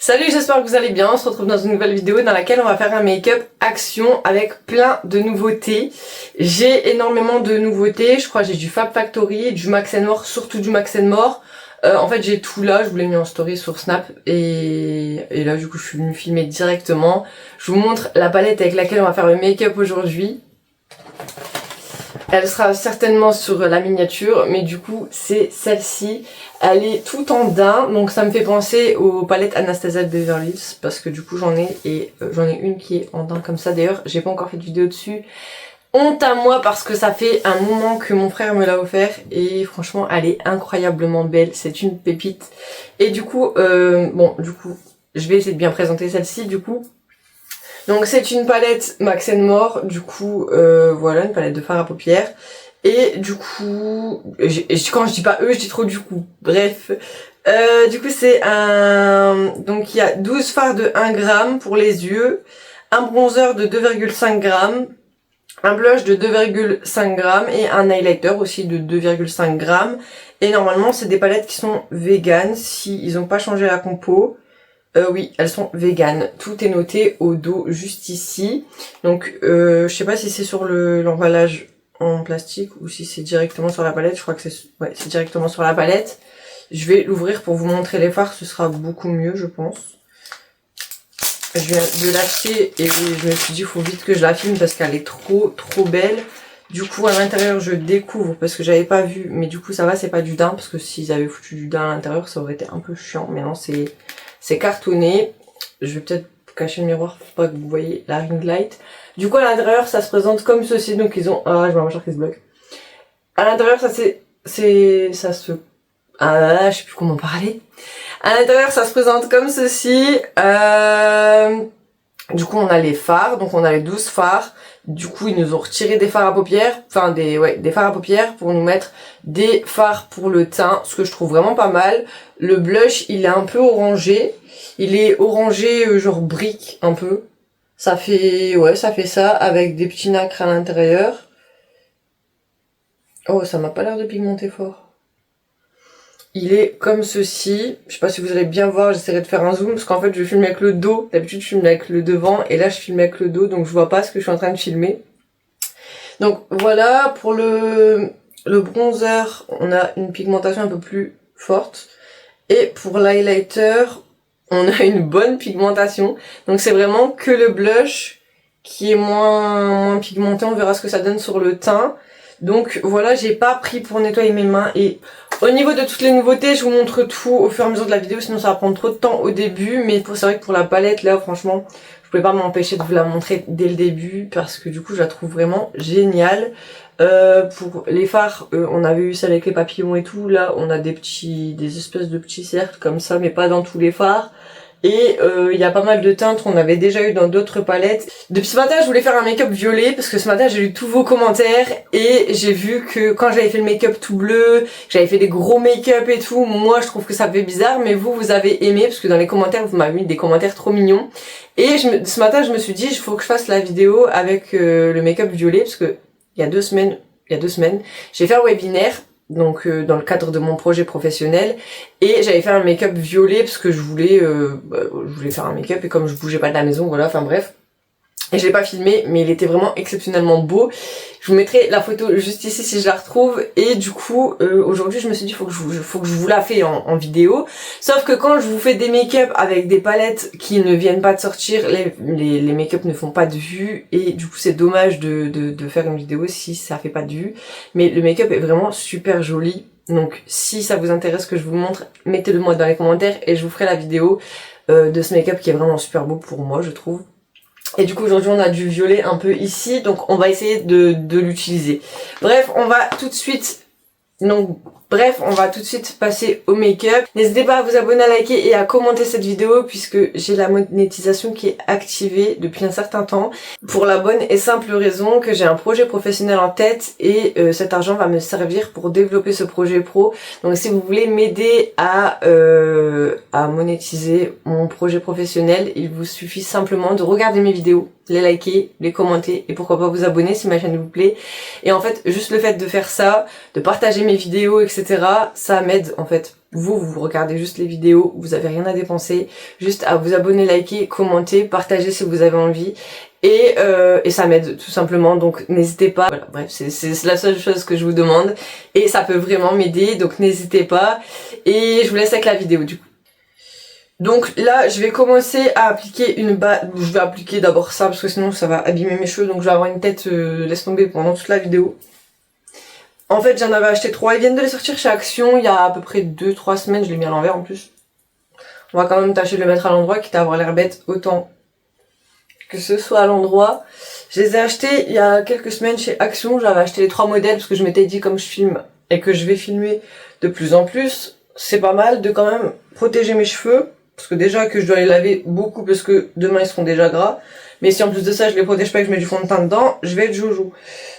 Salut, j'espère que vous allez bien. On se retrouve dans une nouvelle vidéo dans laquelle on va faire un make-up action avec plein de nouveautés. J'ai énormément de nouveautés. Je crois que j'ai du Fab Factory, du Max More, surtout du Max More. En fait, j'ai tout là. Je vous l'ai mis en story sur Snap et là, du coup, je suis venue filmer directement. Je vous montre la palette avec laquelle on va faire le make-up aujourd'hui. Elle sera certainement sur la miniature, mais du coup c'est celle-ci. Elle est tout en daim, donc ça me fait penser aux palettes Anastasia de Beverly Hills, parce que du coup j'en ai, et j'en ai une qui est en daim comme ça. D'ailleurs j'ai pas encore fait de vidéo dessus. Honte à moi parce que ça fait un moment que mon frère me l'a offert, et franchement elle est incroyablement belle, c'est une pépite. Et du coup, je vais essayer de bien présenter celle-ci du coup. Donc c'est une palette Max More, du coup voilà, une palette de fard à paupières. Et du coup, quand je dis pas eux, je dis trop du coup. Bref, du coup c'est un... Donc il y a 12 fards de 1 g pour les yeux, un bronzer de 2,5 g, un blush de 2,5 g et un highlighter aussi de 2,5 g. Et normalement c'est des palettes qui sont vegan si ils ont pas changé la compo. Oui, elles sont véganes. Tout est noté au dos juste ici. Donc je sais pas si c'est sur l'emballage en plastique ou si c'est directement sur la palette. Je crois que c'est directement sur la palette. Je vais l'ouvrir pour vous montrer les fards, ce sera beaucoup mieux je pense. Je viens de l'acheter et je me suis dit il faut vite que je la filme parce qu'elle est trop belle. Du coup à l'intérieur je découvre parce que j'avais pas vu, mais du coup ça va, c'est pas du daim parce que s'ils avaient foutu du daim à l'intérieur ça aurait été un peu chiant. Mais non, c'est cartonné. Je vais peut-être cacher le miroir pour pas que vous voyez la ring light. Du coup à l'intérieur ça se présente comme ceci. Donc ils ont... Ah, je vais mâchoire qui se bloque. À l'intérieur ça je sais plus comment parler. À l'intérieur ça se présente comme ceci. Du coup on a les fards, donc on a les 12 fards. Du coup ils nous ont retiré des fards à paupières, enfin des fards à paupières pour nous mettre des fards pour le teint, ce que je trouve vraiment pas mal. Le blush il est un peu orangé, il est orangé genre brique un peu. Ça fait ça avec des petits nacres à l'intérieur. Oh, ça m'a pas l'air de pigmenter fort. Il est comme ceci, je sais pas si vous allez bien voir, j'essaierai de faire un zoom parce qu'en fait je filme avec le dos, d'habitude je filme avec le devant et là je filme avec le dos donc je vois pas ce que je suis en train de filmer. Donc voilà, pour le bronzer on a une pigmentation un peu plus forte et pour l'highlighter on a une bonne pigmentation, donc c'est vraiment que le blush qui est moins pigmenté, on verra ce que ça donne sur le teint. Donc voilà, j'ai pas pris pour nettoyer mes mains et au niveau de toutes les nouveautés, je vous montre tout au fur et à mesure de la vidéo, sinon ça va prendre trop de temps au début. Mais c'est vrai que pour la palette, là, franchement, je pouvais pas m'empêcher de vous la montrer dès le début parce que du coup, je la trouve vraiment géniale. Pour les fards, on avait eu celle avec les papillons et tout. Là, on a des espèces de petits cercles comme ça, mais pas dans tous les fards. Et il y a pas mal de teintes qu'on avait déjà eu dans d'autres palettes. Depuis ce matin je voulais faire un make-up violet parce que ce matin j'ai lu tous vos commentaires et j'ai vu que quand j'avais fait le make-up tout bleu, j'avais fait des gros make-up et tout, moi je trouve que ça fait bizarre, mais vous avez aimé parce que dans les commentaires vous m'avez mis des commentaires trop mignons. Et ce matin je me suis dit il faut que je fasse la vidéo avec le make-up violet parce que il y a deux semaines, j'ai fait un webinaire. Donc dans le cadre de mon projet professionnel, et j'avais fait un make-up violet parce que je voulais faire un make-up et comme je bougeais pas de la maison, voilà, enfin bref. Et je l'ai pas filmé, mais il était vraiment exceptionnellement beau. Je vous mettrai la photo juste ici si je la retrouve. Et du coup, aujourd'hui, je me suis dit, faut que je vous la fasse en vidéo. Sauf que quand je vous fais des make-up avec des palettes qui ne viennent pas de sortir, les make-up ne font pas de vue. Et du coup, c'est dommage de faire une vidéo si ça fait pas de vue. Mais le make-up est vraiment super joli. Donc, si ça vous intéresse que je vous le montre, mettez-le moi dans les commentaires et je vous ferai la vidéo de ce make-up qui est vraiment super beau pour moi, je trouve. Et du coup aujourd'hui on a du violet un peu ici, donc on va essayer de l'utiliser. Bref, on va tout de suite passer au make-up. N'hésitez pas à vous abonner, à liker et à commenter cette vidéo puisque j'ai la monétisation qui est activée depuis un certain temps. Pour la bonne et simple raison que j'ai un projet professionnel en tête et cet argent va me servir pour développer ce projet pro. Donc si vous voulez m'aider à monétiser mon projet professionnel, il vous suffit simplement de regarder mes vidéos, les liker, les commenter et pourquoi pas vous abonner si ma chaîne vous plaît. Et en fait, juste le fait de faire ça, de partager mes vidéos, etc., ça m'aide en fait vous regardez juste les vidéos, vous avez rien à dépenser, juste à vous abonner, liker, commenter, partager si vous avez envie. Et ça m'aide tout simplement, donc n'hésitez pas. Voilà, bref, c'est la seule chose que je vous demande et ça peut vraiment m'aider, donc n'hésitez pas. Et je vous laisse avec la vidéo du coup. Donc là, je vais commencer à appliquer une base. Je vais appliquer d'abord ça parce que sinon ça va abîmer mes cheveux, donc je vais avoir une tête laisse tomber pendant toute la vidéo. En fait, j'en avais acheté 3, ils viennent de les sortir chez Action il y a à peu près 2-3 semaines, je l'ai mis à l'envers en plus. On va quand même tâcher de le mettre à l'endroit, quitte à avoir l'air bête autant que ce soit à l'endroit. Je les ai achetés il y a quelques semaines chez Action, j'avais acheté les 3 modèles parce que je m'étais dit comme je filme et que je vais filmer de plus en plus, c'est pas mal de quand même protéger mes cheveux, parce que déjà que je dois les laver beaucoup parce que demain ils seront déjà gras, mais si en plus de ça je les protège pas et que je mets du fond de teint dedans, je vais être joujou.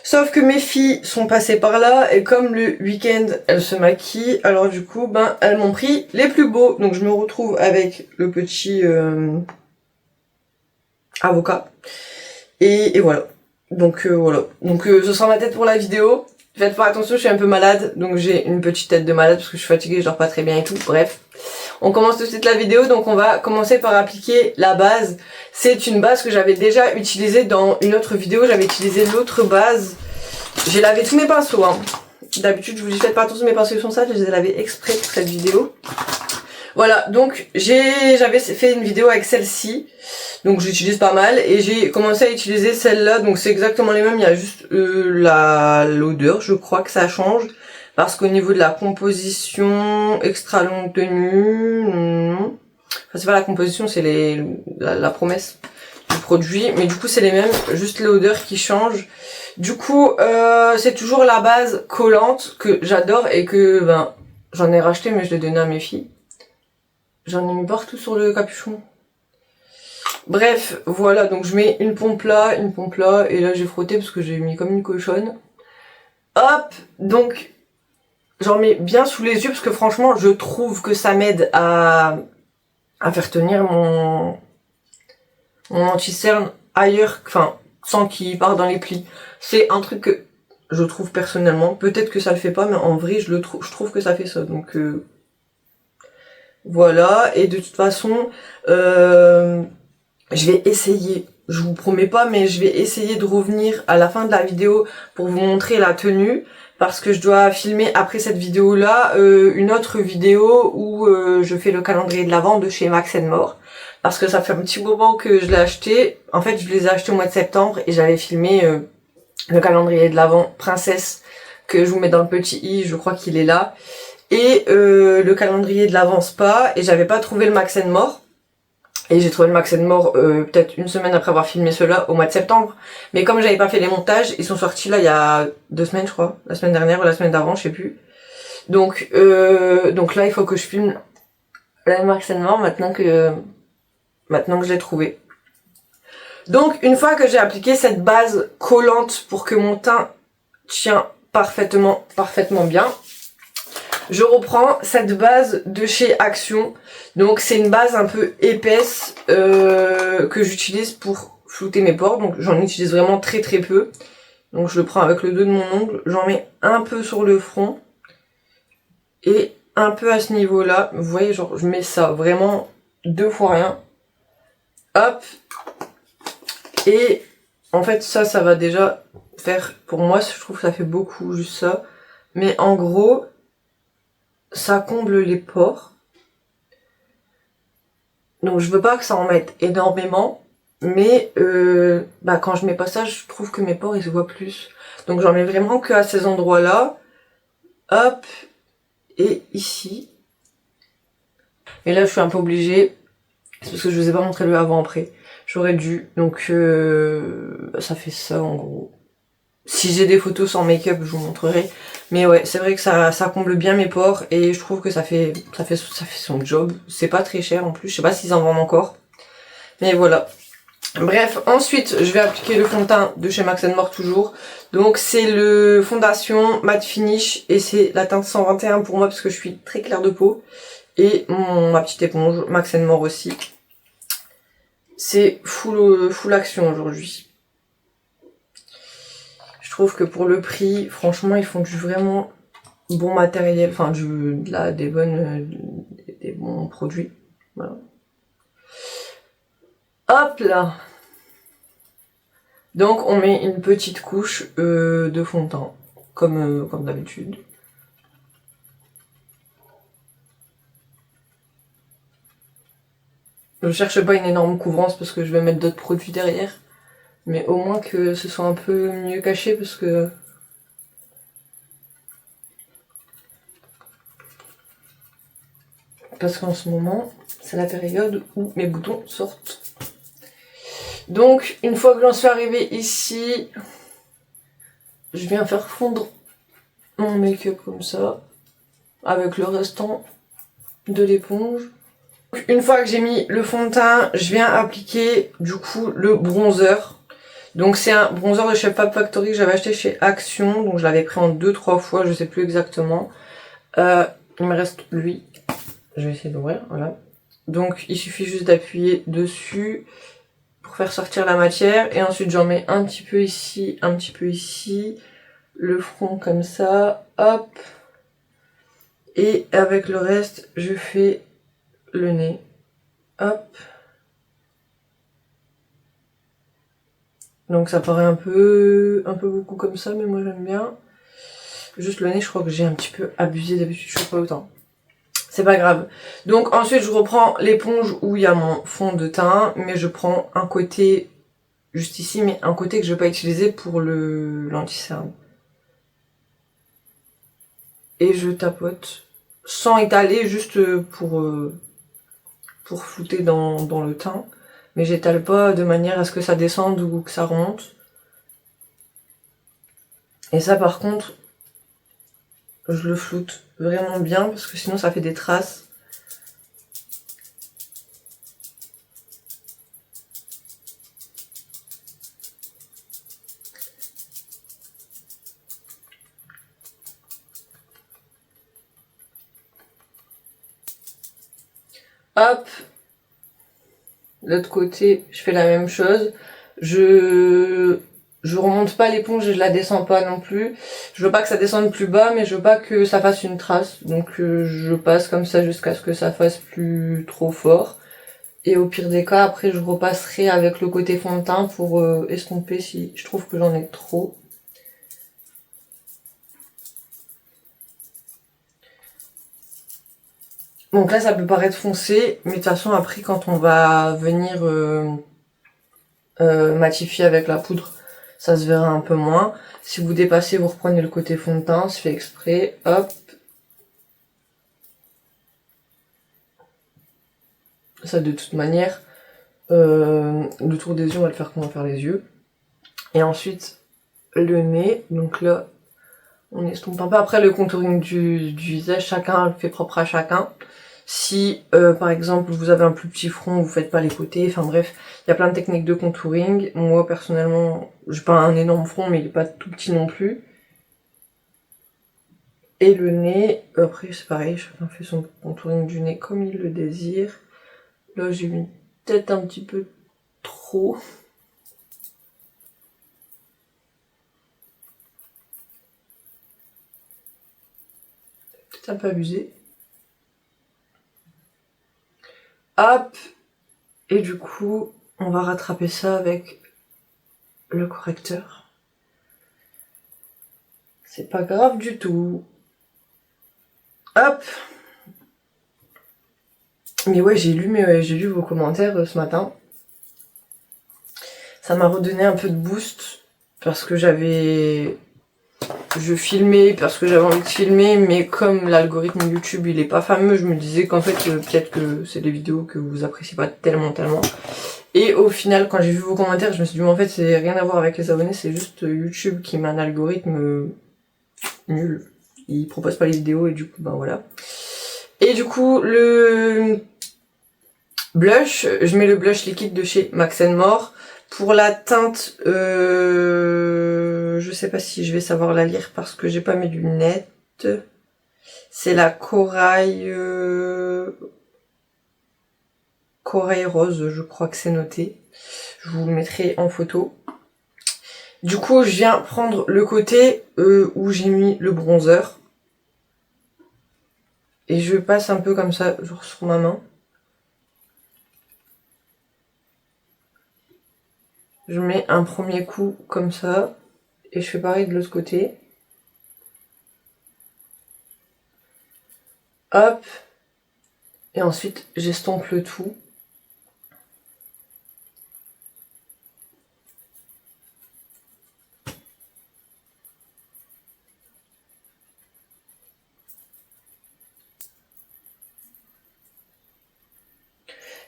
Sauf que mes filles sont passées par là et comme le week-end elles se maquillent, alors du coup ben elles m'ont pris les plus beaux, donc je me retrouve avec le petit avocat. Et voilà. Donc voilà. Donc ce sera ma tête pour la vidéo. Faites pas attention, je suis un peu malade, donc j'ai une petite tête de malade parce que je suis fatiguée, je dors pas très bien et tout. Bref. On commence tout de suite la vidéo, donc on va commencer par appliquer la base. C'est une base que j'avais déjà utilisée dans une autre vidéo, j'avais utilisé l'autre base. J'ai lavé tous mes pinceaux, hein. D'habitude je vous dis faites pas attention, mes pinceaux sont sales, je les ai lavés exprès pour cette vidéo. Voilà, donc j'avais fait une vidéo avec celle-ci, donc j'utilise pas mal, et j'ai commencé à utiliser celle-là, donc c'est exactement les mêmes, il y a juste l'odeur, je crois que ça change, parce qu'au niveau de la composition, extra longue tenue, non. Enfin c'est pas la composition, c'est la promesse du produit, mais du coup c'est les mêmes, juste l'odeur qui change. Du coup, c'est toujours la base collante que j'adore et que ben j'en ai racheté, mais je l'ai donné à mes filles. J'en ai mis partout sur le capuchon. Bref, voilà, donc je mets une pompe là, et là j'ai frotté parce que j'ai mis comme une cochonne. Hop, donc j'en mets bien sous les yeux parce que franchement je trouve que ça m'aide à faire tenir mon anti-cerne ailleurs, enfin sans qu'il parte dans les plis. C'est un truc que je trouve personnellement, peut-être que ça le fait pas, mais en vrai je trouve que ça fait ça, donc voilà. Et de toute façon je vais essayer, je vous promets pas, mais je vais essayer de revenir à la fin de la vidéo pour vous montrer la tenue, parce que je dois filmer après cette vidéo là une autre vidéo où je fais le calendrier de l'Avent de chez Max More, parce que ça fait un petit moment que je l'ai acheté. En fait je les ai achetés au mois de septembre et j'avais filmé le calendrier de l'Avent Princesse que je vous mets dans le petit i, je crois qu'il est là, et le calendrier de l'Avent Spa, et j'avais pas trouvé le Max More. Et j'ai trouvé le Max More peut-être une semaine après avoir filmé ceux-là au mois de septembre. Mais comme j'avais pas fait les montages, ils sont sortis là il y a 2 semaines je crois. La semaine dernière ou la semaine d'avant, je sais plus. Donc là il faut que je filme le Max More maintenant que je l'ai trouvé. Donc une fois que j'ai appliqué cette base collante pour que mon teint tient parfaitement bien, je reprends cette base de chez Action. Donc c'est une base un peu épaisse que j'utilise pour flouter mes pores. Donc j'en utilise vraiment très peu. Donc je le prends avec le dos de mon ongle. J'en mets un peu sur le front. Et un peu à ce niveau-là. Vous voyez, genre je mets ça vraiment 2 fois rien. Hop. Et en fait ça va déjà faire, pour moi je trouve que ça fait beaucoup juste ça. Mais en gros, ça comble les pores. Donc je veux pas que ça en mette énormément, mais quand je mets pas ça, je trouve que mes pores ils se voient plus. Donc j'en mets vraiment que à ces endroits-là. Hop, et ici. Et là je suis un peu obligée, c'est parce que je vous ai pas montré le avant-après. J'aurais dû, donc ça fait ça en gros. Si j'ai des photos sans make-up, je vous montrerai. Mais ouais, c'est vrai que ça comble bien mes pores et je trouve que ça fait son job. C'est pas très cher en plus, je sais pas s'ils en vendent encore. Mais voilà. Bref, ensuite, je vais appliquer le fond de teint de chez Max More toujours. Donc c'est le fondation matte finish et c'est la teinte 121 pour moi parce que je suis très claire de peau. Et ma petite éponge, Max More aussi. C'est full action aujourd'hui. Je trouve que pour le prix, franchement, ils font du vraiment bon matériel, enfin des bons produits. Voilà. Hop là. Donc on met une petite couche de fond de teint, comme d'habitude. Je cherche pas une énorme couvrance parce que je vais mettre d'autres produits derrière. Mais au moins que ce soit un peu mieux caché parce que... Parce qu'en ce moment, c'est la période où mes boutons sortent. Donc, une fois que j'en suis arrivée ici, je viens faire fondre mon make-up comme ça, avec le restant de l'éponge. Une fois que j'ai mis le fond de teint, je viens appliquer du coup le bronzer. Donc c'est un bronzer de chez Fab Factory que j'avais acheté chez Action, donc je l'avais pris en 2-3 fois, je sais plus exactement. Il me reste lui, je vais essayer d'ouvrir, voilà. Donc il suffit juste d'appuyer dessus pour faire sortir la matière, et ensuite j'en mets un petit peu ici, le front comme ça, hop. Et avec le reste, je fais le nez, hop. Donc ça paraît un peu beaucoup comme ça, mais moi j'aime bien. Juste le nez, je crois que j'ai un petit peu abusé, d'habitude je fais pas autant. C'est pas grave. Donc ensuite je reprends l'éponge où il y a mon fond de teint, mais je prends un côté, juste ici, mais un côté que je vais pas utiliser pour l'anti-cerne. Et je tapote, sans étaler, juste pour flouter dans le teint. Mais j'étale pas de manière à ce que ça descende ou que ça remonte. Et ça par contre, je le floute vraiment bien parce que sinon ça fait des traces. Hop, l'autre côté, je fais la même chose. Je remonte pas l'éponge et je la descends pas non plus. Je veux pas que ça descende plus bas, mais je veux pas que ça fasse une trace. Donc je passe comme ça jusqu'à ce que ça fasse plus trop fort. Et au pire des cas, après je repasserai avec le côté fond de teint pour estomper si je trouve que j'en ai trop. Donc là ça peut paraître foncé, mais de toute façon après quand on va venir matifier avec la poudre, ça se verra un peu moins. Si vous dépassez, vous reprenez le côté fond de teint, c'est fait exprès, hop. Ça de toute manière, le tour des yeux on va le faire quand on va faire les yeux. Et ensuite le nez, donc là on estompe un peu. Après le contouring du visage, chacun le fait propre à chacun. Si par exemple vous avez un plus petit front, vous faites pas les côtés, enfin bref, il y a plein de techniques de contouring. Moi personnellement, j'ai pas un énorme front mais il est pas tout petit non plus. Et le nez, après c'est pareil, chacun fait son contouring du nez comme il le désire. Là j'ai mis peut-être un petit peu trop. Peut-être un peu abusé. Hop. Et du coup, on va rattraper ça avec le correcteur. C'est pas grave du tout. Hop. Mais ouais, j'ai lu vos commentaires ce matin. Ça m'a redonné un peu de boost parce que je filmais parce que j'avais envie de filmer, mais comme l'algorithme YouTube il est pas fameux, je me disais qu'en fait peut-être que c'est des vidéos que vous appréciez pas tellement. Et au final, quand j'ai vu vos commentaires, je me suis dit mais en fait c'est rien à voir avec les abonnés, c'est juste YouTube qui met un algorithme nul. Il propose pas les vidéos et du coup ben voilà. Et du coup le blush, je mets le blush liquide de chez Max More. Pour la teinte, je sais pas si je vais savoir la lire parce que j'ai pas mes lunettes. C'est la corail rose, je crois que c'est noté. Je vous le mettrai en photo. Du coup, je viens prendre le côté où j'ai mis le bronzer. Et je passe un peu comme ça, genre sur ma main. Je mets un premier coup comme ça. Et je fais pareil de l'autre côté. Hop. Et ensuite, j'estompe le tout.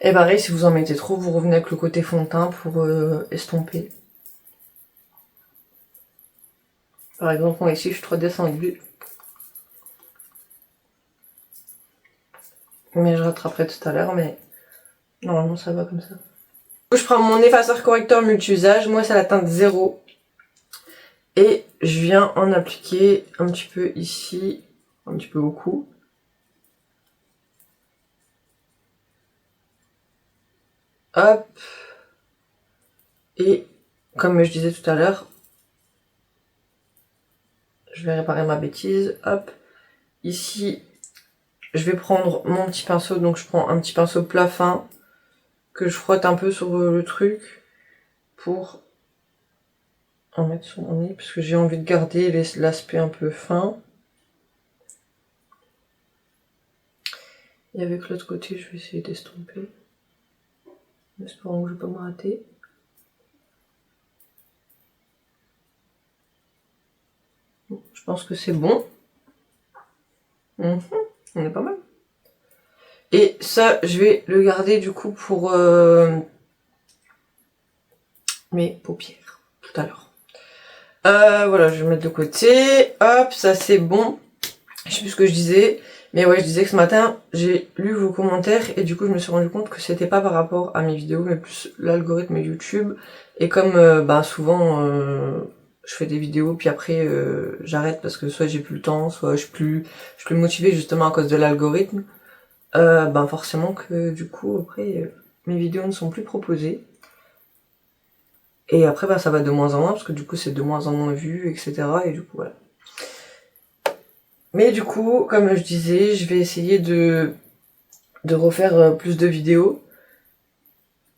Et pareil, si vous en mettez trop, vous revenez avec le côté fond de teint pour estomper. Par exemple, moi ici, je suis trop descendue. Mais je rattraperai tout à l'heure, mais normalement ça va comme ça. Je prends mon effaceur correcteur multi-usage, moi c'est la teinte 0. Et je viens en appliquer un petit peu ici, un petit peu au cou. Hop. Et comme je disais tout à l'heure, je vais réparer ma bêtise. Hop. Ici, je vais prendre mon petit pinceau. Donc je prends un petit pinceau plat fin que je frotte un peu sur le truc pour en mettre sur mon nez parce que j'ai envie de garder l'aspect un peu fin. Et avec l'autre côté, je vais essayer d'estomper. En espérant que je ne vais pas me rater. Je pense que c'est bon. On est pas mal. Et ça, je vais le garder du coup pour mes paupières tout à l'heure. Voilà, je vais mettre de côté. Hop, ça c'est bon. Je sais plus ce que je disais. Mais ouais, je disais que ce matin, j'ai lu vos commentaires et du coup, je me suis rendu compte que c'était pas par rapport à mes vidéos, mais plus l'algorithme YouTube. Et comme souvent, je fais des vidéos, puis après, j'arrête parce que soit j'ai plus le temps, soit je suis plus motivée justement à cause de l'algorithme. Forcément que du coup, après, mes vidéos ne sont plus proposées. Et après, ça va de moins en moins, parce que du coup, c'est de moins en moins vu, etc. Et du coup, voilà. Mais du coup, comme je disais, je vais essayer de refaire plus de vidéos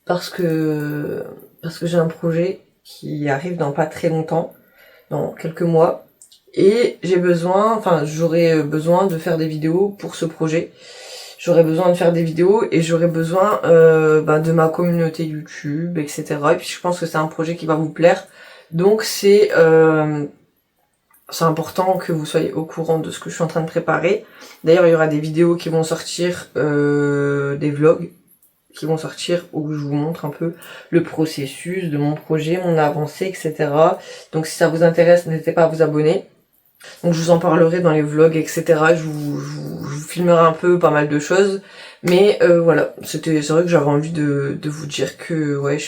parce que j'ai un projet qui arrive dans pas très longtemps, dans quelques mois, et j'aurai besoin de faire des vidéos pour ce projet. J'aurais besoin de faire des vidéos et j'aurais besoin de ma communauté YouTube, etc. Et puis je pense que c'est un projet qui va vous plaire. Donc c'est important que vous soyez au courant de ce que je suis en train de préparer. D'ailleurs, il y aura des vidéos qui vont sortir, des vlogs qui vont sortir où je vous montre un peu le processus de mon projet, mon avancée, etc. Donc si ça vous intéresse, n'hésitez pas à vous abonner. Donc je vous en parlerai dans les vlogs, etc. Je vous filmerai un peu pas mal de choses. Mais voilà, c'est vrai que j'avais envie de vous dire que ouais, je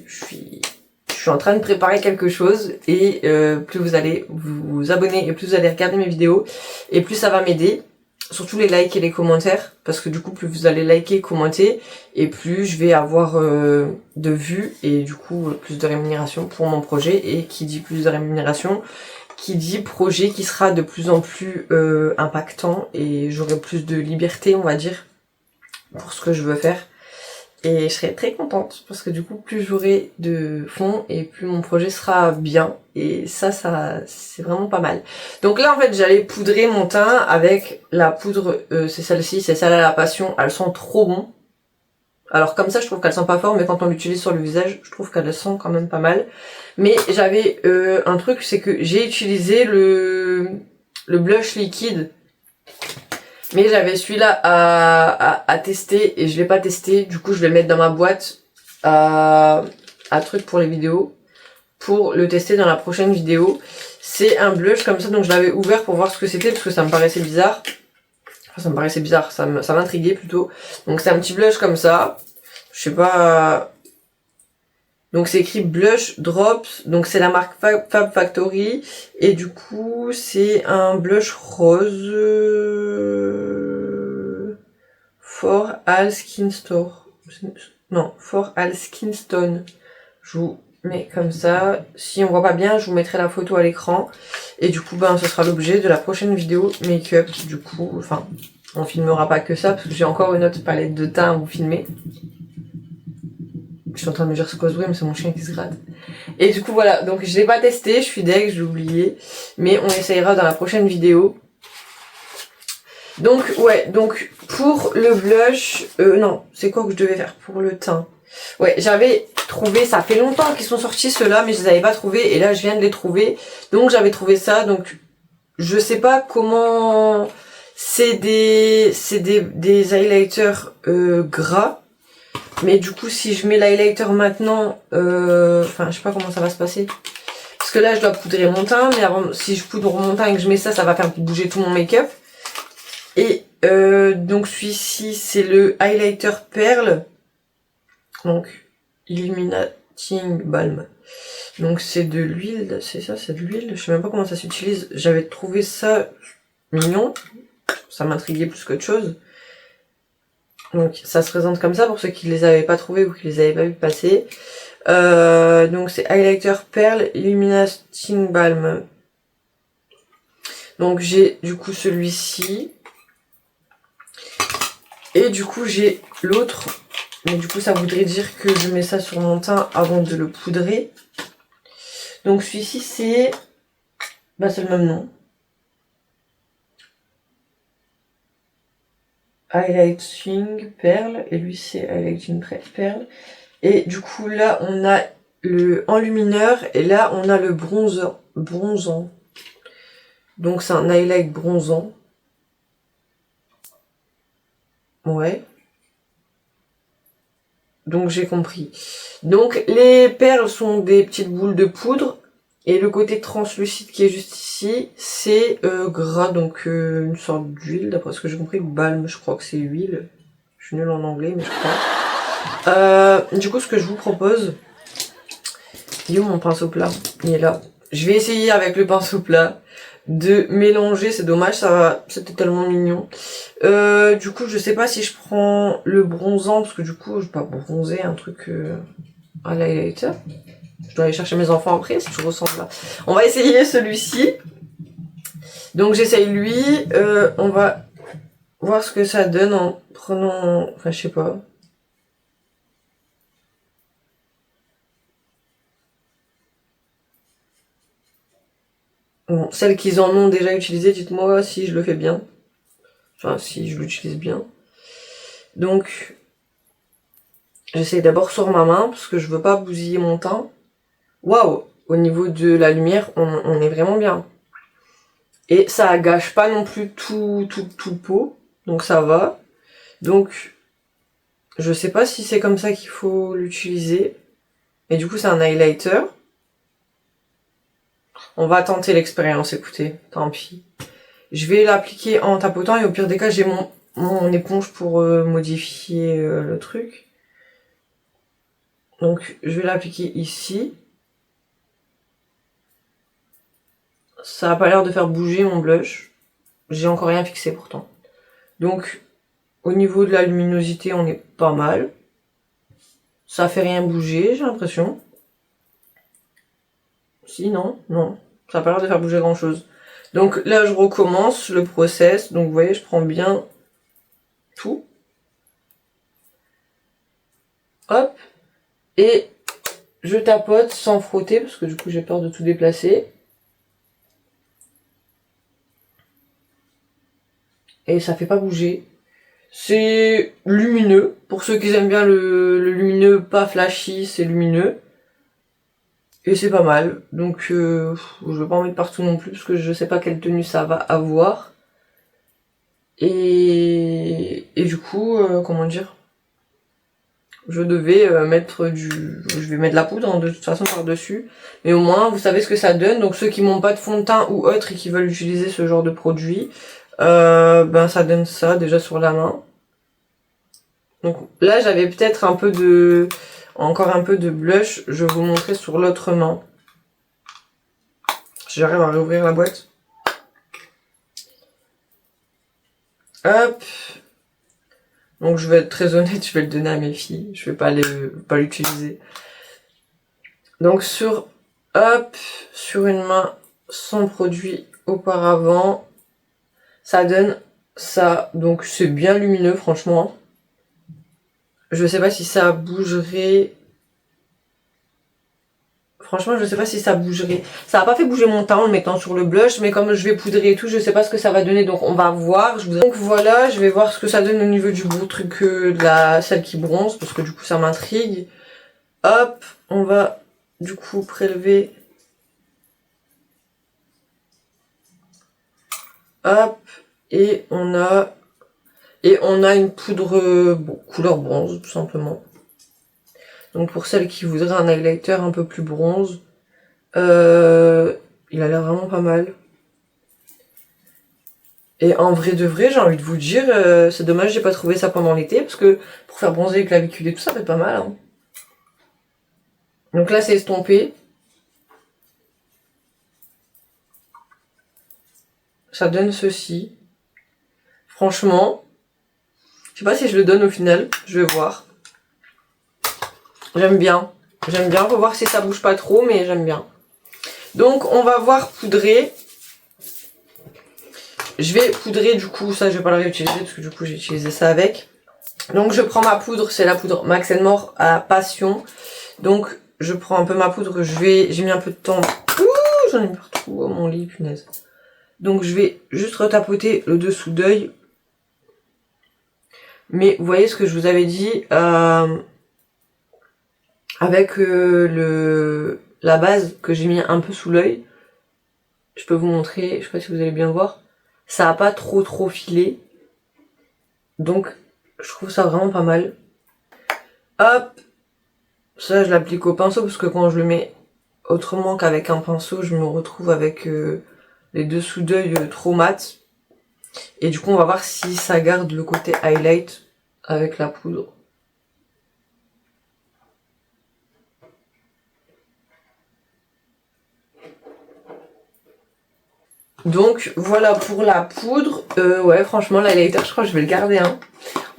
suis en train de préparer quelque chose et plus vous allez vous abonner et plus vous allez regarder mes vidéos et plus ça va m'aider. Surtout les likes et les commentaires, parce que du coup plus vous allez liker, commenter, et plus je vais avoir de vues et du coup plus de rémunération pour mon projet. Et qui dit plus de rémunération, qui dit projet qui sera de plus en plus impactant et j'aurai plus de liberté, on va dire, pour ce que je veux faire. Et je serai très contente parce que du coup plus j'aurai de fonds et plus mon projet sera bien, et ça c'est vraiment pas mal. Donc là en fait j'allais poudrer mon teint avec la poudre, c'est celle-ci, c'est celle à la passion, elles sont trop bon. Alors comme ça je trouve qu'elles sont pas fortes, mais quand on l'utilise sur le visage je trouve qu'elles sont quand même pas mal. Mais j'avais un truc, c'est que j'ai utilisé le blush liquide, mais j'avais celui-là à tester et je l'ai pas testé. Du coup je vais le mettre dans ma boîte à truc pour les vidéos, pour le tester dans la prochaine vidéo. C'est un blush comme ça, donc je l'avais ouvert pour voir ce que c'était parce que ça me paraissait bizarre. Enfin, ça me paraissait bizarre, ça m'intriguait plutôt. Donc c'est un petit blush comme ça, je sais pas. Donc c'est écrit Blush Drops, donc c'est la marque Fab Factory, et du coup c'est un blush rose For All Skin Store. Non, For All Skin Stone. Je vous mets comme ça. Si on voit pas bien, je vous mettrai la photo à l'écran. Et du coup, ce sera l'objet de la prochaine vidéo make-up. Du coup, enfin, On filmera pas que ça, parce que j'ai encore une autre palette de teint à vous filmer. Je suis en train de me dire c'est quoi ce bruit, mais c'est mon chien qui se gratte. Et du coup voilà, donc je l'ai pas testé, je suis deg, j'ai oublié. Mais on essayera dans la prochaine vidéo. Donc ouais, donc pour le blush, non, c'est quoi que je devais faire pour le teint? Ouais, j'avais trouvé, ça fait longtemps qu'ils sont sortis ceux-là, mais je les avais pas trouvés, et là je viens de les trouver. Donc j'avais trouvé ça, donc je sais pas comment... C'est des highlighters gras. Mais du coup, si je mets l'highlighter maintenant, enfin, je sais pas comment ça va se passer. Parce que là, je dois poudrer mon teint, mais avant, si je poudre mon teint et que je mets ça, ça va faire bouger tout mon make-up. Et donc celui-ci, c'est le highlighter perle. Donc, Illuminating Balm. Donc c'est de l'huile, c'est ça, c'est de l'huile. Je sais même pas comment ça s'utilise. J'avais trouvé ça mignon. Ça m'intriguait plus qu'autre chose. Donc ça se présente comme ça pour ceux qui les avaient pas trouvés ou qui les avaient pas vu passer. Donc c'est highlighter perle illuminating balm. Donc j'ai du coup celui-ci. Et du coup j'ai l'autre. Mais du coup ça voudrait dire que je mets ça sur mon teint avant de le poudrer. Donc celui-ci c'est... Bah c'est le même nom. Highlighting perle. Et lui c'est highlighting perle. Et du coup là on a le enlumineur et là on a le bronzant. Donc c'est un highlight bronzant. Ouais. Donc j'ai compris. Donc les perles sont des petites boules de poudre. Et le côté translucide qui est juste ici, c'est gras, donc une sorte d'huile, d'après ce que j'ai compris. Balm, je crois que c'est huile. Je suis nulle en anglais, mais je crois. Du coup, ce que je vous propose... Il est où mon pinceau plat? Il est là. Je vais essayer avec le pinceau plat de mélanger, c'est dommage, ça va, c'était tellement mignon. Du coup, je sais pas si je prends le bronzant, parce que du coup, je vais pas bronzer un truc à l'highlighter. Je dois aller chercher mes enfants après, si je ressemble là. On va essayer celui-ci. Donc j'essaye lui, on va voir ce que ça donne en prenant, enfin je sais pas. Bon, celles qu'ils en ont déjà utilisées, dites-moi si je le fais bien. Enfin, si je l'utilise bien. Donc, j'essaye d'abord sur ma main, parce que je veux pas bousiller mon teint. Waouh! Au niveau de la lumière, on est vraiment bien. Et ça gâche pas non plus tout le pot. Donc ça va. Donc, je sais pas si c'est comme ça qu'il faut l'utiliser. Mais du coup, c'est un highlighter. On va tenter l'expérience, écoutez. Tant pis. Je vais l'appliquer en tapotant et au pire des cas, j'ai mon éponge pour modifier le truc. Donc, je vais l'appliquer ici. Ça a pas l'air de faire bouger mon blush. J'ai encore rien fixé pourtant. Donc, au niveau de la luminosité, on est pas mal. Ça fait rien bouger, j'ai l'impression. Si, non, non. Ça a pas l'air de faire bouger grand chose. Donc là, je recommence le process. Donc vous voyez, je prends bien tout. Hop. Et je tapote sans frotter, parce que du coup, j'ai peur de tout déplacer. Et ça fait pas bouger. C'est lumineux. Pour ceux qui aiment bien le lumineux, pas flashy, c'est lumineux. Et c'est pas mal. Donc je vais pas en mettre partout non plus parce que je sais pas quelle tenue ça va avoir. Et du coup, comment dire, je devais je vais mettre de la poudre de toute façon par-dessus. Mais au moins, vous savez ce que ça donne. Donc ceux qui n'ont pas de fond de teint ou autre et qui veulent utiliser ce genre de produit, ben ça donne ça déjà sur la main. Donc là, j'avais peut-être encore un peu de blush. Je vais vous montrer sur l'autre main. J'arrive à réouvrir la boîte. Hop. Donc je vais être très honnête, je vais le donner à mes filles. Je vais pas l'utiliser. Donc hop, sur une main sans produit auparavant, ça donne ça, donc c'est bien lumineux franchement. Je sais pas si ça bougerait. Franchement, je sais pas si ça bougerait. Ça a pas fait bouger mon teint en le mettant sur le blush, mais comme je vais poudrer et tout, je sais pas ce que ça va donner, donc on va voir. Donc voilà, je vais voir ce que ça donne au niveau du beau truc de celle qui bronze, parce que du coup ça m'intrigue. Hop, on va du coup prélever. Hop, et on a une poudre couleur bronze, tout simplement. Donc pour celles qui voudraient un highlighter un peu plus bronze, il a l'air vraiment pas mal. Et en vrai de vrai, j'ai envie de vous dire, c'est dommage j'ai pas trouvé ça pendant l'été, parce que pour faire bronzer les clavicules et tout, ça fait pas mal. Hein. Donc là c'est estompé. Ça donne ceci. Franchement, je sais pas si je le donne au final, je vais voir. J'aime bien. J'aime bien, faut voir si ça bouge pas trop, mais j'aime bien. Donc on va voir poudrer. Je vais poudrer du coup, ça je vais pas le réutiliser parce que du coup j'ai utilisé ça avec. Donc je prends ma poudre, c'est la poudre Max More à Passion. Donc je prends un peu ma poudre, j'ai mis un peu de temps. Ouh, j'en ai mis partout, oh mon lit, punaise. Donc je vais juste retapoter le dessous d'œil. Mais vous voyez ce que je vous avais dit, avec la base que j'ai mis un peu sous l'œil. Je peux vous montrer, je sais pas si vous allez bien voir. Ça a pas trop filé. Donc je trouve ça vraiment pas mal. Hop. Ça je l'applique au pinceau parce que quand je le mets autrement qu'avec un pinceau, je me retrouve avec les dessous d'œil trop mat. Et du coup on va voir si ça garde le côté highlight avec la poudre. Donc voilà pour la poudre. Ouais franchement l'highlighter je crois que je vais le garder hein.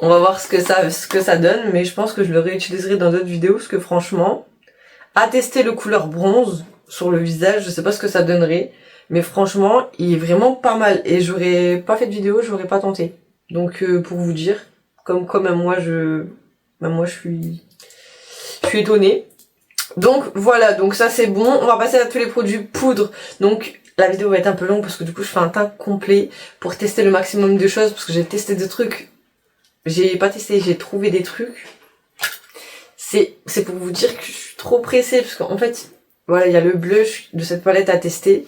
On va voir ce que ça donne, mais je pense que je le réutiliserai dans d'autres vidéos parce que franchement, à tester le couleur bronze sur le visage, je sais pas ce que ça donnerait, mais franchement il est vraiment pas mal et j'aurais pas fait de vidéo, j'aurais pas tenté. Donc pour vous dire, comme même moi je suis étonnée. Donc voilà, donc ça c'est bon. On va passer à tous les produits poudre. Donc la vidéo va être un peu longue parce que du coup je fais un teint complet pour tester le maximum de choses parce que j'ai testé des trucs. J'ai pas testé, j'ai trouvé des trucs. C'est pour vous dire que je suis trop pressée parce qu'en fait, voilà, il y a le blush de cette palette à tester.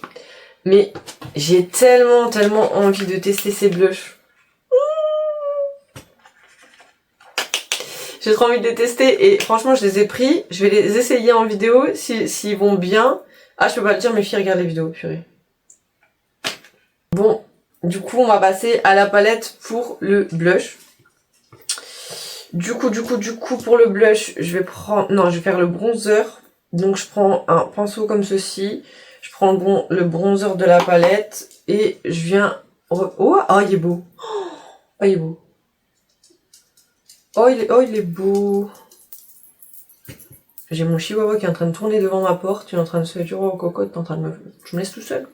Mais j'ai tellement envie de tester ces blushs. J'ai trop envie de les tester et franchement je les ai pris. Je vais les essayer en vidéo s'ils vont bien. Ah je peux pas le dire, mes filles regardent les vidéos, purée. Bon, du coup on va passer à la palette pour le blush. Du coup pour le blush, je vais faire le bronzer. Donc je prends un pinceau comme ceci. Je prends le bronzer de la palette et je viens... Oh, il est beau. Oh, il est beau. Oh, il est beau. J'ai mon chihuahua qui est en train de tourner devant ma porte. Il est en train de se dire, oh cocotte, t'es en train de me... Tu me laisses tout seul.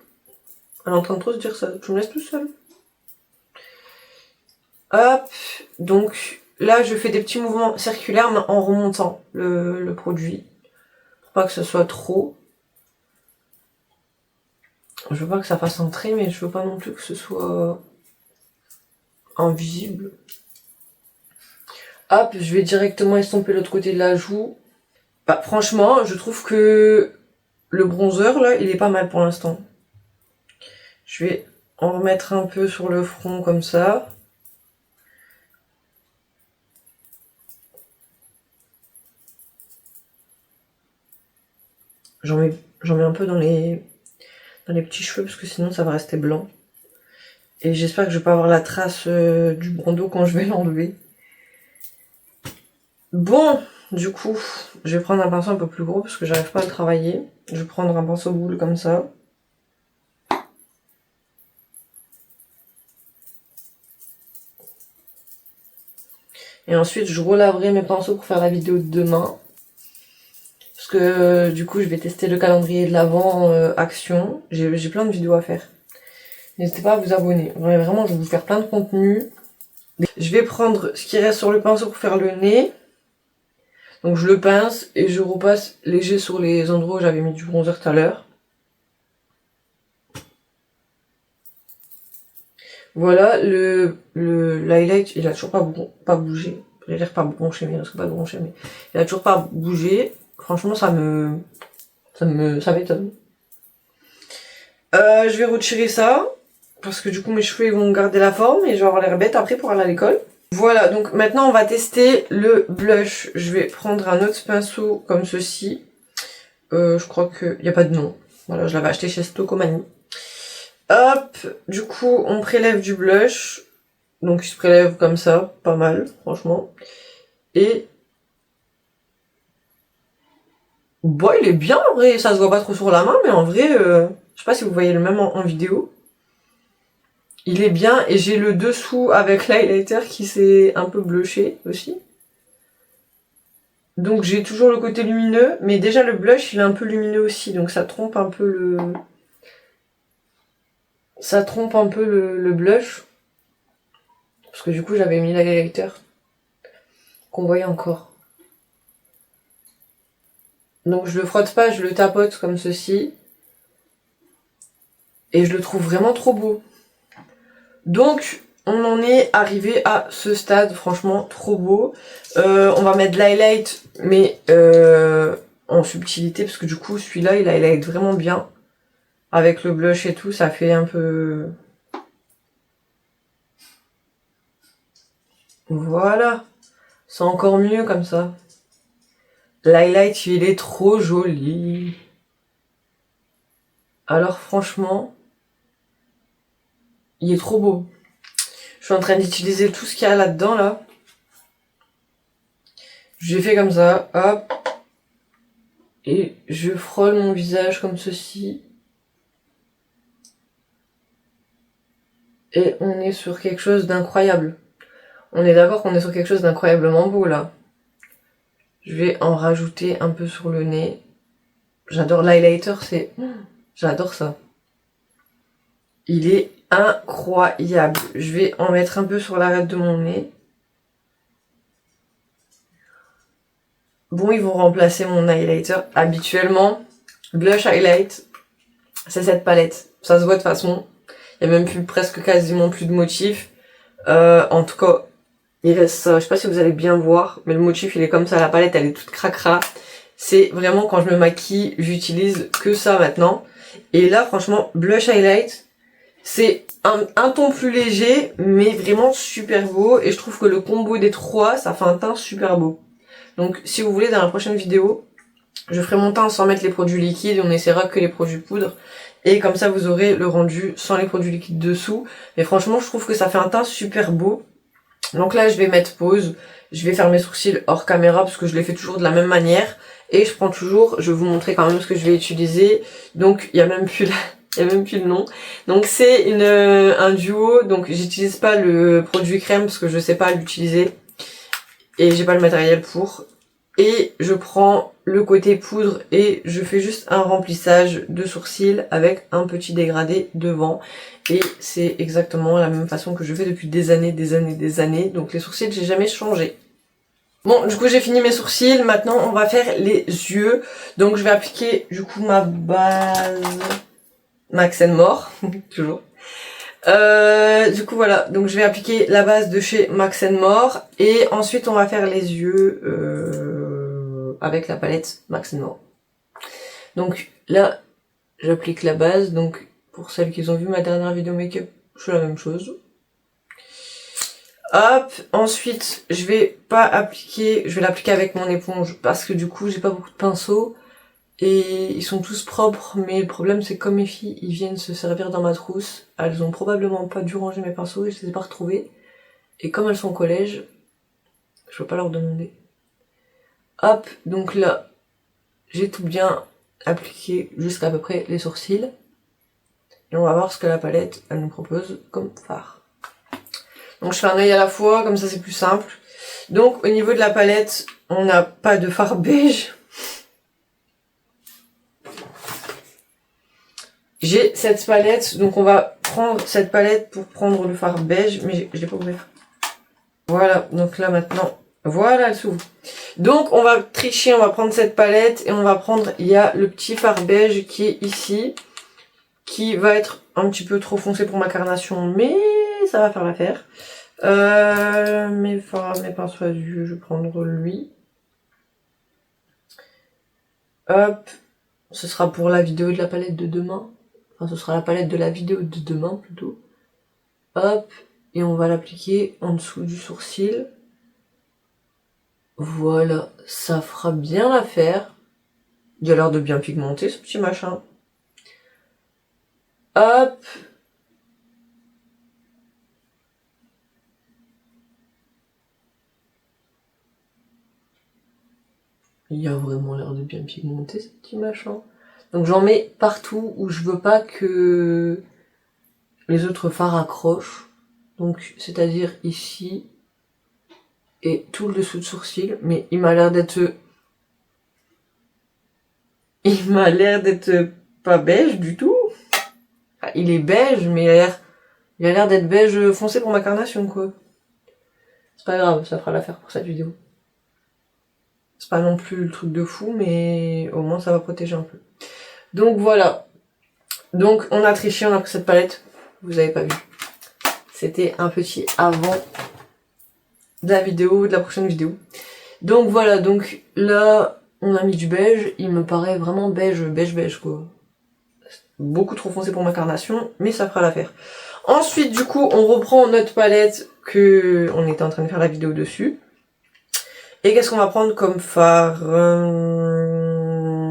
Elle est en train de trop se dire ça. Tu me laisses tout seul. Hop. Donc là, je fais des petits mouvements circulaires mais en remontant le produit. Pour pas que ce soit trop. Je veux pas que ça fasse un trait, mais je veux pas non plus que ce soit invisible. Hop, je vais directement estomper l'autre côté de la joue. Bah, franchement, je trouve que le bronzer, là, il est pas mal pour l'instant. Je vais en remettre un peu sur le front, comme ça. J'en mets un peu dans les petits cheveux, parce que sinon ça va rester blanc. Et j'espère que je vais pas avoir la trace du bandeau quand je vais l'enlever. Bon, du coup, je vais prendre un pinceau un peu plus gros parce que j'arrive pas à le travailler. Je vais prendre un pinceau boule comme ça. Et ensuite, je relaverai mes pinceaux pour faire la vidéo de demain. Parce que du coup, je vais tester le calendrier de l'Avent Action. J'ai plein de vidéos à faire. N'hésitez pas à vous abonner. Vraiment, je vais vous faire plein de contenu. Je vais prendre ce qui reste sur le pinceau pour faire le nez. Donc je le pince et je repasse léger sur les endroits où j'avais mis du bronzer tout à l'heure. Voilà, l'highlight, il a toujours pas bougé. Je vais dire pas bronché, mais parce que pas bronché, mais il a toujours pas bougé. Franchement, ça m'étonne. Je vais retirer ça, parce que du coup mes cheveux ils vont garder la forme et je vais avoir l'air bête après pour aller à l'école. Voilà, donc maintenant on va tester le blush. Je vais prendre un autre pinceau comme ceci. Je crois qu'il n'y a pas de nom. Voilà, je l'avais acheté chez Stocomanie. Hop, du coup on prélève du blush. Donc il se prélève comme ça, pas mal, franchement. Et... bon, il est bien en vrai, ça se voit pas trop sur la main, mais en vrai, je sais pas si vous voyez le même en vidéo. Il est bien, et j'ai le dessous avec l'highlighter qui s'est un peu blushé aussi. Donc j'ai toujours le côté lumineux, mais déjà le blush il est un peu lumineux aussi, donc ça trompe un peu le... ça trompe un peu le blush. Parce que du coup j'avais mis l'highlighter qu'on voyait encore. Donc je le frotte pas, je le tapote comme ceci. Et je le trouve vraiment trop beau. Donc on en est arrivé à ce stade, franchement trop beau. On va mettre de l'highlight, mais en subtilité, parce que du coup celui-là il highlight vraiment bien. Avec le blush et tout, ça fait un peu... voilà. C'est encore mieux comme ça. L'highlight, il est trop joli. Alors franchement, il est trop beau. Je suis en train d'utiliser tout ce qu'il y a là-dedans, là. J'ai fait comme ça, hop. Et je frôle mon visage comme ceci. Et on est sur quelque chose d'incroyable. On est d'accord qu'on est sur quelque chose d'incroyablement beau, là. Je vais en rajouter un peu sur le nez. J'adore l'highlighter, c'est... j'adore ça. Il est incroyable. Je vais en mettre un peu sur l'arête de mon nez. Bon, ils vont remplacer mon highlighter. Habituellement, blush highlight, c'est cette palette. Ça se voit de toute façon. Il n'y a même plus, presque quasiment plus de motifs. En tout cas, il reste ça. Je sais pas si vous allez bien voir, mais le motif, il est comme ça. La palette, elle est toute cracra. C'est vraiment quand je me maquille, j'utilise que ça maintenant. Et là, franchement, blush highlight, c'est un ton plus léger, mais vraiment super beau. Et je trouve que le combo des trois, ça fait un teint super beau. Donc si vous voulez, dans la prochaine vidéo, je ferai mon teint sans mettre les produits liquides et on essaiera que les produits poudre. Et comme ça, vous aurez le rendu sans les produits liquides dessous. Mais franchement, je trouve que ça fait un teint super beau. Donc là, je vais mettre pause. Je vais faire mes sourcils hors caméra parce que je les fais toujours de la même manière. Et je prends toujours, je vais vous montrer quand même ce que je vais utiliser. Donc il y a même plus il y a même plus le nom. Donc c'est un duo. Donc j'utilise pas le produit crème parce que je sais pas l'utiliser. Et j'ai pas le matériel pour. Et je prends le côté poudre et je fais juste un remplissage de sourcils avec un petit dégradé devant. Et c'est exactement la même façon que je fais depuis des années. Donc les sourcils, j'ai jamais changé. Bon, du coup j'ai fini mes sourcils. Maintenant on va faire les yeux. Donc je vais appliquer du coup ma base Max More, toujours. Du coup voilà, donc je vais appliquer la base de chez Max More et ensuite on va faire les yeux avec la palette Max More. Donc là j'applique la base, donc pour celles qui ont vu ma dernière vidéo make-up, je fais la même chose. Hop, ensuite je vais pas appliquer, je vais l'appliquer avec mon éponge parce que du coup j'ai pas beaucoup de pinceaux. Et ils sont tous propres, mais le problème c'est que comme mes filles, ils viennent se servir dans ma trousse, elles ont probablement pas dû ranger mes pinceaux et je les ai pas retrouvés. Et comme elles sont au collège, je peux pas leur demander. Hop, donc là, j'ai tout bien appliqué jusqu'à peu près les sourcils. Et on va voir ce que la palette, elle nous propose comme fard. Donc je fais un œil à la fois, comme ça c'est plus simple. Donc au niveau de la palette, on n'a pas de fard beige. J'ai cette palette, donc on va prendre cette palette pour prendre le fard beige, mais je l'ai pas ouvert. Voilà, donc là maintenant, voilà, elle s'ouvre. Donc on va tricher, on va prendre cette palette et on va prendre, il y a le petit fard beige qui est ici, qui va être un petit peu trop foncé pour ma carnation, mais ça va faire l'affaire. Mes pinceaux à yeux, je vais prendre lui. Hop, ce sera pour la vidéo de la palette de demain. Enfin, ce sera la palette de la vidéo de demain plutôt. Hop, et on va l'appliquer en dessous du sourcil. Voilà, ça fera bien l'affaire. Il a l'air de bien pigmenter ce petit machin. Hop. Il a vraiment l'air de bien pigmenter ce petit machin. Donc j'en mets partout où je veux pas que les autres fards accrochent. Donc c'est-à-dire ici et tout le dessous de sourcil. Mais il m'a l'air d'être... Il m'a l'air d'être pas beige du tout. Enfin, il est beige, mais il a l'air d'être beige foncé pour ma carnation, quoi. C'est pas grave, ça fera l'affaire pour cette vidéo. C'est pas non plus le truc de fou, mais au moins ça va protéger un peu. Donc voilà. Donc on a triché, on a pris cette palette. Vous avez pas vu. C'était un petit avant de la vidéo, de la prochaine vidéo. Donc voilà, donc là, on a mis du beige. Il me paraît vraiment beige, beige quoi. Beaucoup trop foncé pour ma carnation, mais ça fera l'affaire. Ensuite, du coup, on reprend notre palette que on était en train de faire la vidéo dessus. Et qu'est-ce qu'on va prendre comme fard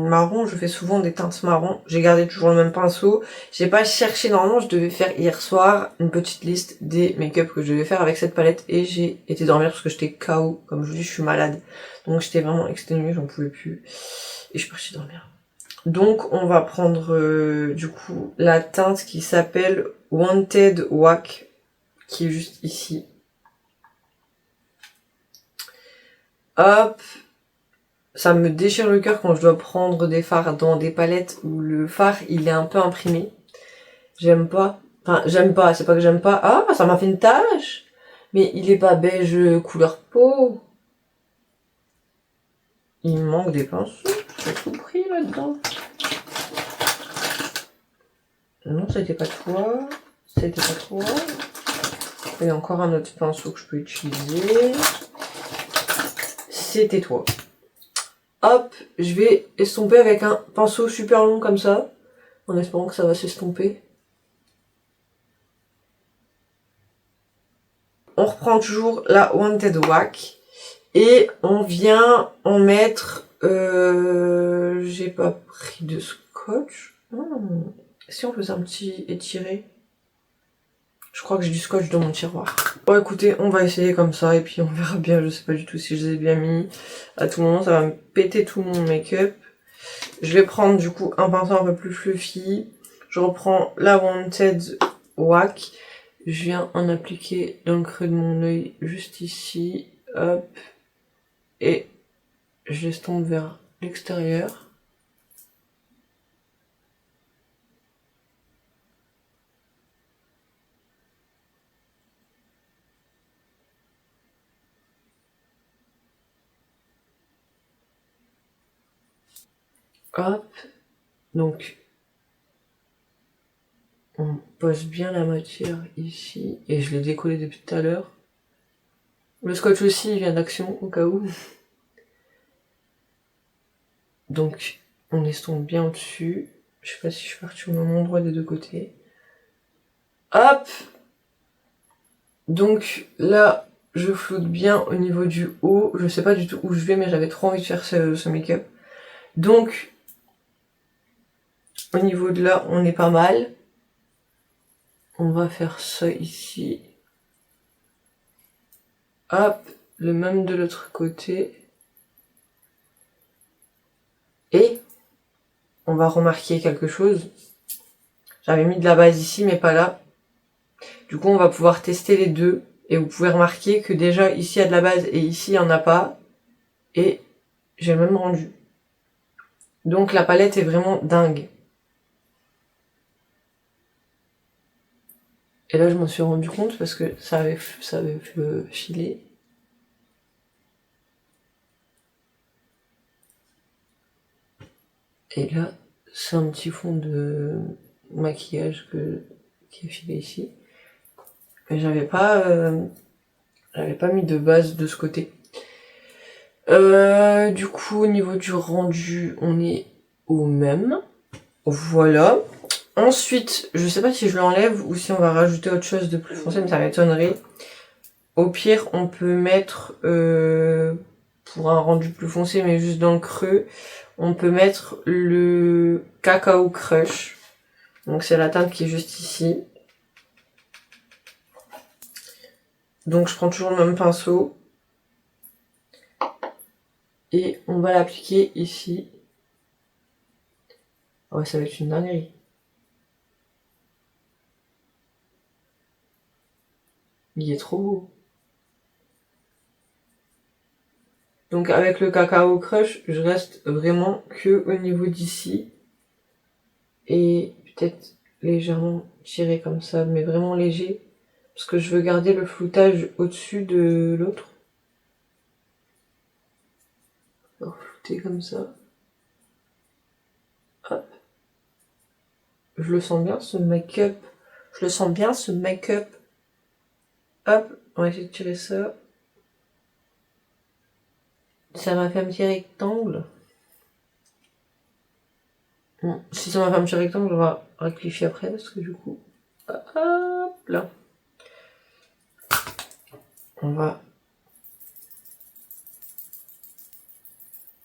marron? Je fais souvent des teintes marron. J'ai gardé toujours le même pinceau. J'ai pas cherché, normalement je devais faire hier soir une petite liste des make-up que je devais faire avec cette palette. Et j'ai été dormir parce que j'étais KO. Comme je vous dis, je suis malade. Donc j'étais vraiment exténuée, j'en pouvais plus. Et je suis partie dormir. Donc on va prendre du coup la teinte qui s'appelle Wanted Whack, qui est juste ici. Hop, ça me déchire le cœur quand je dois prendre des fards dans des palettes où le fard il est un peu imprimé. J'aime pas. Enfin, j'aime pas, c'est pas que j'aime pas. Ah, ça m'a fait une tache. Mais il est pas beige couleur peau. Il me manque des pinceaux. J'ai tout pris là-dedans. Non, c'était pas toi. C'était pas toi. Il y a encore un autre pinceau que je peux utiliser. C'était toi. Hop, je vais estomper avec un pinceau super long comme ça, en espérant que ça va s'estomper. On reprend toujours la Wanted Whack et on vient en mettre... j'ai pas pris de scotch. Si on faisait un petit étiré. Je crois que j'ai du scotch dans mon tiroir. Bon écoutez, on va essayer comme ça et puis on verra bien. Je sais pas du tout si je les ai bien mis. À tout moment, ça va me péter tout mon make-up. Je vais prendre du coup un pinceau un peu plus fluffy. Je reprends la Wanted Whack. Je viens en appliquer dans le creux de mon œil, juste ici. Hop. Et je l'estompe vers l'extérieur. Hop. Donc, on pose bien la matière ici. Et je l'ai décollé depuis tout à l'heure. Le scotch aussi, il vient d'Action, au cas où. Donc, on estompe bien au-dessus. Je sais pas si je suis partie au même endroit des deux côtés. Hop! Donc, là, je floute bien au niveau du haut. Je sais pas du tout où je vais, mais j'avais trop envie de faire ce make-up. Donc, au niveau de là, on est pas mal. On va faire ça ici. Hop, le même de l'autre côté. Et on va remarquer quelque chose. J'avais mis de la base ici, mais pas là. Du coup, on va pouvoir tester les deux. Et vous pouvez remarquer que déjà, ici, il y a de la base et ici, il n'y en a pas. Et j'ai le même rendu. Donc, la palette est vraiment dingue. Et là, je m'en suis rendu compte parce que ça avait filer. Et là, c'est un petit fond de maquillage qui est filé ici. Mais j'avais pas mis de base de ce côté. Du coup, au niveau du rendu, on est au même. Voilà. Ensuite, je sais pas si je l'enlève ou si on va rajouter autre chose de plus foncé, mais ça m'étonnerait. Au pire, on peut mettre, pour un rendu plus foncé, mais juste dans le creux, on peut mettre le Cacao Crush. Donc c'est la teinte qui est juste ici. Donc je prends toujours le même pinceau. Et on va l'appliquer ici. Ouais, ça va être une dinguerie. Il est trop beau. Donc avec le Cacao Crush, je reste vraiment que au niveau d'ici. Et peut-être légèrement tiré comme ça, mais vraiment léger. Parce que je veux garder le floutage au-dessus de l'autre. Alors flouter comme ça. Hop. Je le sens bien ce make-up. Je le sens bien ce make-up. Hop, on va essayer de tirer ça. Ça m'a fait un petit rectangle. Bon, si ça m'a fait un petit rectangle, on va rectifier après parce que du coup. Hop là. On va.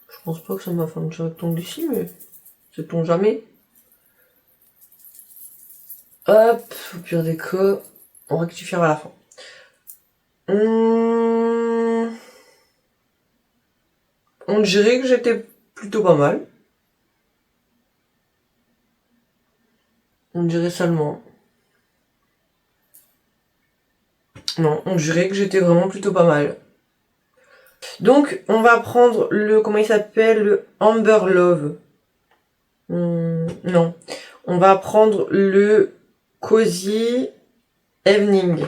Je pense pas que ça m'a fait un petit rectangle ici, mais sait-on jamais. Hop, au pire des cas, on rectifiera à la fin. On dirait que j'étais plutôt pas mal. On dirait seulement. Non, on dirait que j'étais vraiment plutôt pas mal. Donc, on va prendre le... Comment il s'appelle? Le Amber Love. Non. On va prendre le Cozy Evening.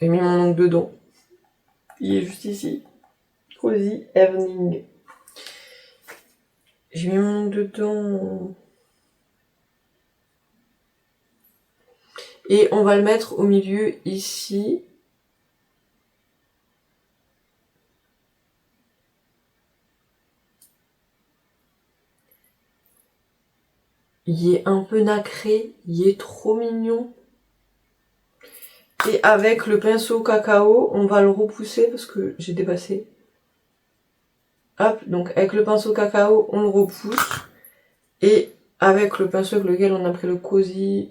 J'ai mis mon ongle dedans. Il est juste ici. Cozy Evening. J'ai mis mon ongle dedans. Et on va le mettre au milieu ici. Il est un peu nacré, il est trop mignon. Et avec le pinceau cacao, on va le repousser parce que j'ai dépassé. Hop, donc avec le pinceau cacao, on le repousse. Et avec le pinceau avec lequel on a pris le Cozy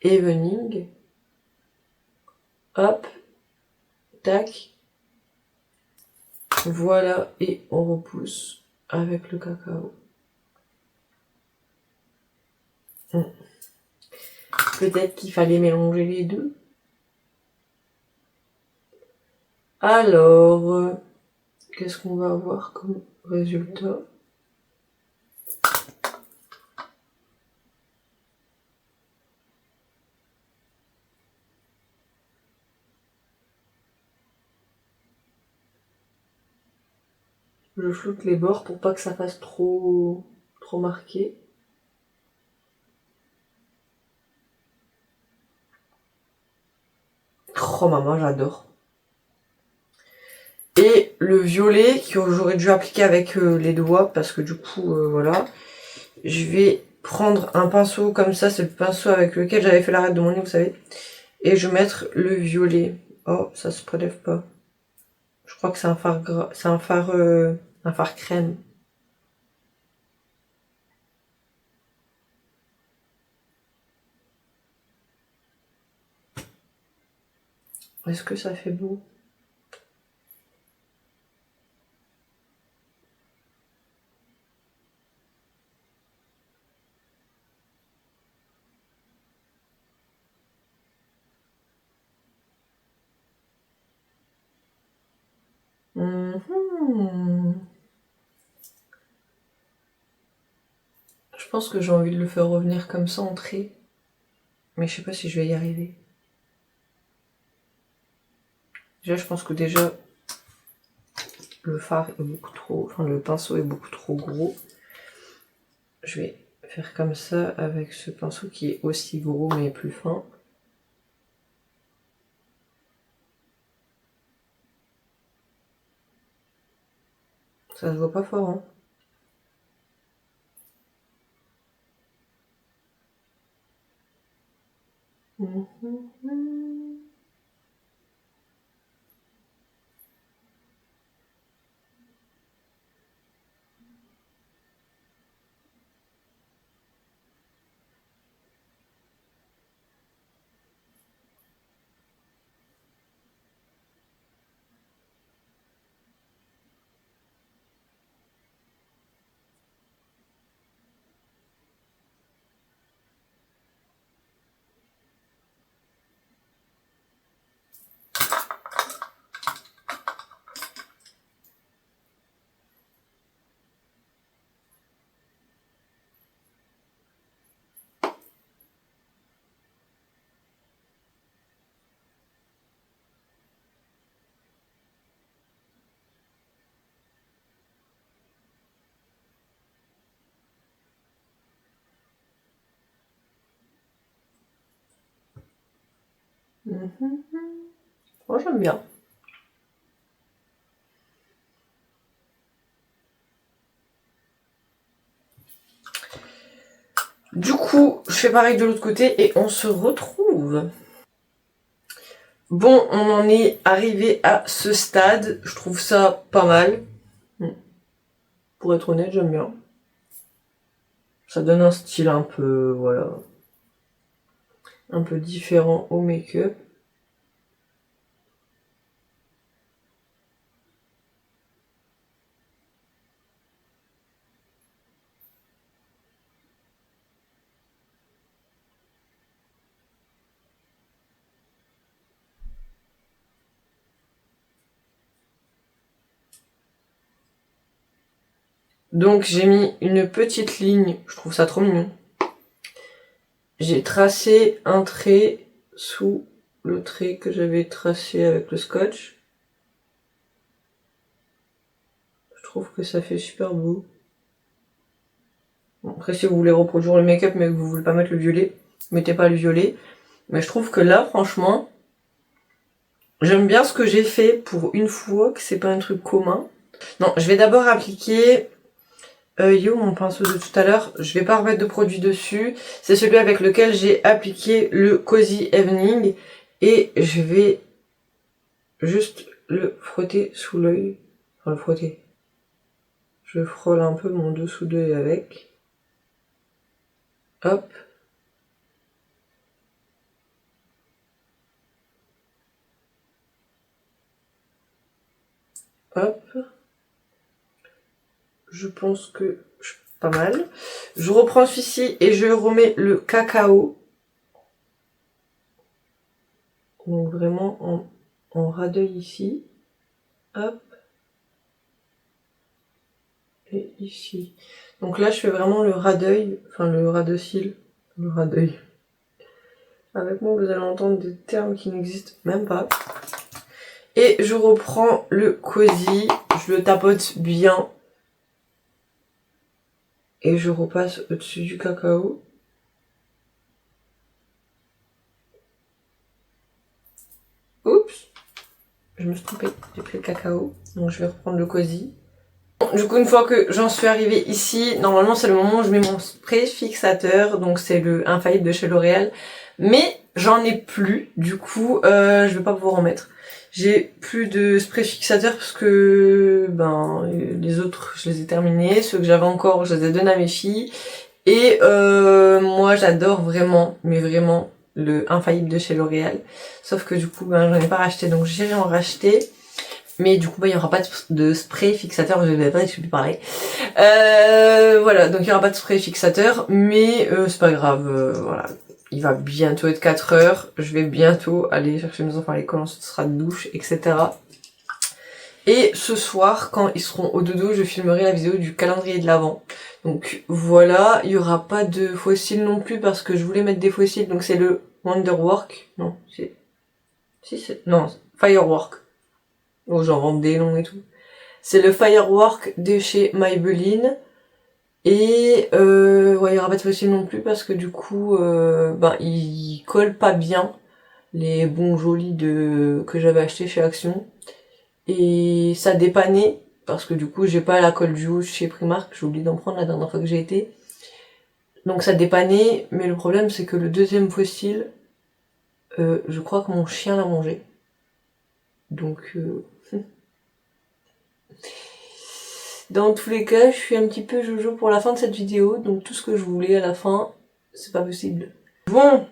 Evening, hop, tac, voilà, et on repousse avec le cacao. Peut-être qu'il fallait mélanger les deux. Alors, qu'est-ce qu'on va avoir comme résultat? Je floute les bords pour pas que ça fasse trop marqué. Oh maman, j'adore. Et le violet que j'aurais dû appliquer avec les doigts parce que du coup, voilà. Je vais prendre un pinceau comme ça, c'est le pinceau avec lequel j'avais fait l'arête de mon nez, vous savez. Et je vais mettre le violet. Oh, ça se prélève pas. Je crois que c'est un fard gras, c'est un fard crème. Est-ce que ça fait beau? Je pense que j'ai envie de le faire revenir comme ça en trait. Mais je sais pas si je vais y arriver. Déjà, je pense que déjà, le fard est beaucoup trop... Enfin, le pinceau est beaucoup trop gros. Je vais faire comme ça avec ce pinceau qui est aussi gros mais plus fin. Ça se voit pas fort, hein. Moi j'aime bien. Du coup, je fais pareil de l'autre côté et on se retrouve. Bon, on en est arrivé à ce stade. Je trouve ça pas mal. Pour être honnête, j'aime bien. Ça donne un style un peu, voilà, un peu différent au make-up. Donc j'ai mis une petite ligne, je trouve ça trop mignon. J'ai tracé un trait sous le trait que j'avais tracé avec le scotch. Je trouve que ça fait super beau. Bon, après si vous voulez reproduire le make-up mais que vous voulez pas mettre le violet, mettez pas le violet. Mais je trouve que là franchement, j'aime bien ce que j'ai fait pour une fois, que c'est pas un truc commun. Non, je vais d'abord appliquer... yo, mon pinceau de tout à l'heure, je vais pas remettre de produit dessus. C'est celui avec lequel j'ai appliqué le Cozy Evening. Et je vais juste le frotter sous l'œil. Enfin, le frotter. Je frôle un peu mon dessous d'œil avec. Hop. Hop. Je pense que pas mal. Je reprends celui-ci et je remets le cacao. Donc vraiment en ras d'œil ici. Hop. Et ici. Donc là je fais vraiment le ras d'œil. Enfin le ras de cils. Le ras d'œil. Avec moi vous allez entendre des termes qui n'existent même pas. Et je reprends le Cozy. Je le tapote bien. Et je repasse au-dessus du cacao. Oups, je me suis trompée, j'ai pris le cacao. Donc je vais reprendre le Cozy. Du coup, une fois que j'en suis arrivée ici, normalement c'est le moment où je mets mon spray fixateur. Donc c'est le Infaillible de chez L'Oréal. Mais j'en ai plus, du coup je vais pas pouvoir en mettre. J'ai plus de spray fixateur parce que les autres je les ai terminés. Ceux que j'avais encore je les ai donnés à mes filles. Et moi j'adore vraiment, mais vraiment, le Infaillible de chez L'Oréal. Sauf que du coup j'en ai pas racheté, donc j'irai en racheter. Mais du coup il y aura pas de spray fixateur, je vais pas plus parler. Voilà, donc il y aura pas de spray fixateur, mais c'est pas grave, voilà. Il va bientôt être 4 heures, je vais bientôt aller chercher mes enfants à l'école, ensuite ce sera douche, etc. Et ce soir, quand ils seront au dodo, je filmerai la vidéo du calendrier de l'Avent. Donc voilà, il y aura pas de fossiles non plus parce que je voulais mettre des fossiles, donc c'est le Wonderwork. Non, c'est... Si, c'est... Non, Firework. Oh, j'invente des noms et tout. C'est le Firework de chez Maybelline. Et ouais, il n'y aura pas de fossile non plus parce que du coup, il colle pas bien les bons jolis que j'avais acheté chez Action. Et ça dépannait parce que du coup, j'ai pas la colle duo chez Primark. J'ai oublié d'en prendre la dernière fois que j'ai été. Donc ça dépannait, mais le problème c'est que le deuxième fossile, je crois que mon chien l'a mangé. Donc... Dans tous les cas, je suis un petit peu jojo pour la fin de cette vidéo, donc tout ce que je voulais à la fin, c'est pas possible. Bon,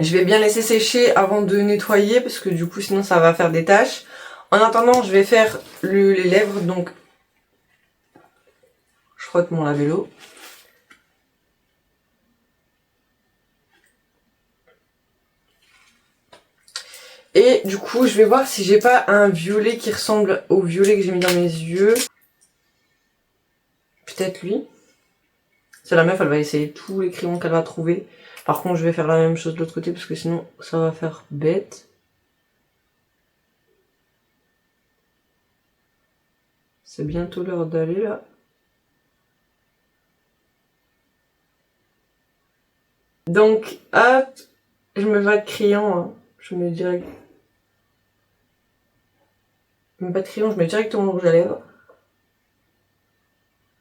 je vais bien laisser sécher avant de nettoyer, parce que du coup sinon ça va faire des taches. En attendant, je vais faire les lèvres, donc je frotte mon lave-vélo. Et du coup, je vais voir si j'ai pas un violet qui ressemble au violet que j'ai mis dans mes yeux. Peut-être lui. C'est la meuf, elle va essayer tous les crayons qu'elle va trouver. Par contre, je vais faire la même chose de l'autre côté parce que sinon, ça va faire bête. C'est bientôt l'heure d'aller là. Donc, hop, je me vais de crayon. Hein. Je mets direct. Je mets pas de crayon, je mets directement le rouge à lèvres.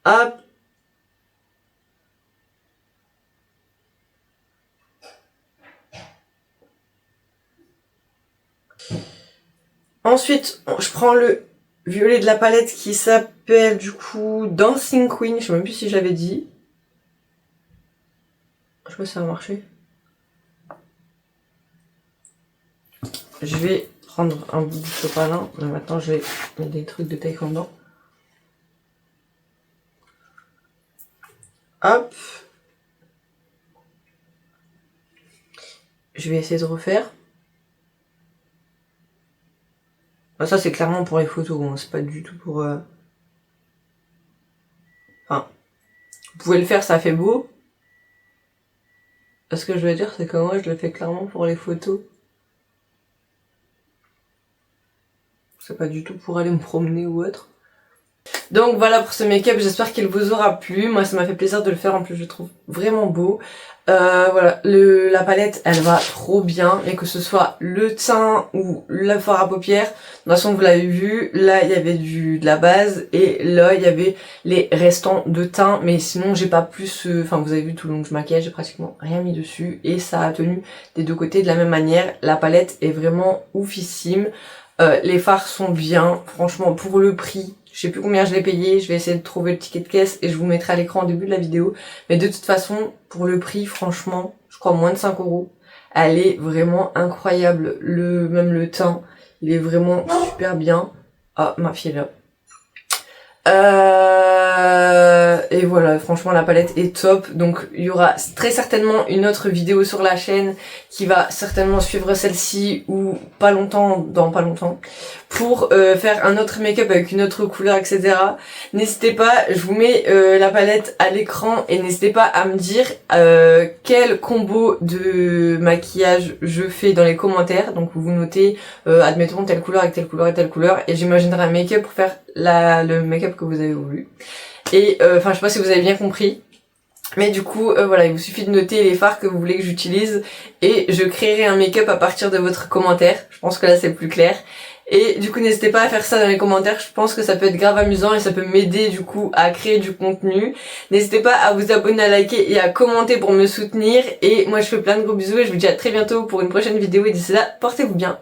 Hop. Ensuite, je prends le violet de la palette qui s'appelle du coup Dancing Queen. Je sais même plus si j'avais dit. Je sais pas si ça a marché. Je vais prendre un bout de sopalin. Maintenant, je vais mettre des trucs de taekwondo. Hop. Je vais essayer de refaire. Ça, c'est clairement pour les photos. Hein. C'est pas du tout pour... Enfin, vous pouvez le faire, ça fait beau. Ce que je veux dire, c'est que moi, je le fais clairement pour les photos. C'est pas du tout pour aller me promener ou autre. Donc voilà pour ce make-up, j'espère qu'il vous aura plu. Moi ça m'a fait plaisir de le faire, en plus je le trouve vraiment beau. Voilà, la palette elle va trop bien, mais que ce soit le teint ou le fard à paupières, de toute façon vous l'avez vu, là il y avait de la base et là il y avait les restants de teint, mais sinon j'ai pas plus, enfin vous avez vu tout le long que je maquillage, j'ai pratiquement rien mis dessus et ça a tenu des deux côtés de la même manière. La palette est vraiment oufissime, les fards sont bien, franchement pour le prix. Je sais plus combien je l'ai payé, je vais essayer de trouver le ticket de caisse et je vous mettrai à l'écran au début de la vidéo. Mais de toute façon, pour le prix, franchement, je crois moins de 5 €. Elle est vraiment incroyable. Même le teint, il est vraiment super bien. Ah, ma fille est là. Et voilà, franchement la palette est top. Donc il y aura très certainement une autre vidéo sur la chaîne qui va certainement suivre celle-ci ou pas longtemps, dans pas longtemps, pour faire un autre make-up avec une autre couleur, etc. N'hésitez pas, je vous mets la palette à l'écran et n'hésitez pas à me dire quel combo de maquillage je fais dans les commentaires. Donc vous notez, admettons telle couleur avec telle couleur et telle couleur, et j'imaginerai un make-up pour faire le make-up que vous avez voulu. Et enfin je sais pas si vous avez bien compris. Mais du coup, voilà, il vous suffit de noter les fards que vous voulez que j'utilise et je créerai un make-up à partir de votre commentaire. Je pense que là c'est plus clair. Et du coup, n'hésitez pas à faire ça dans les commentaires. Je pense que ça peut être grave amusant et ça peut m'aider du coup à créer du contenu. N'hésitez pas à vous abonner, à liker et à commenter pour me soutenir. Et moi, je fais plein de gros bisous et je vous dis à très bientôt pour une prochaine vidéo. Et d'ici là, portez-vous bien.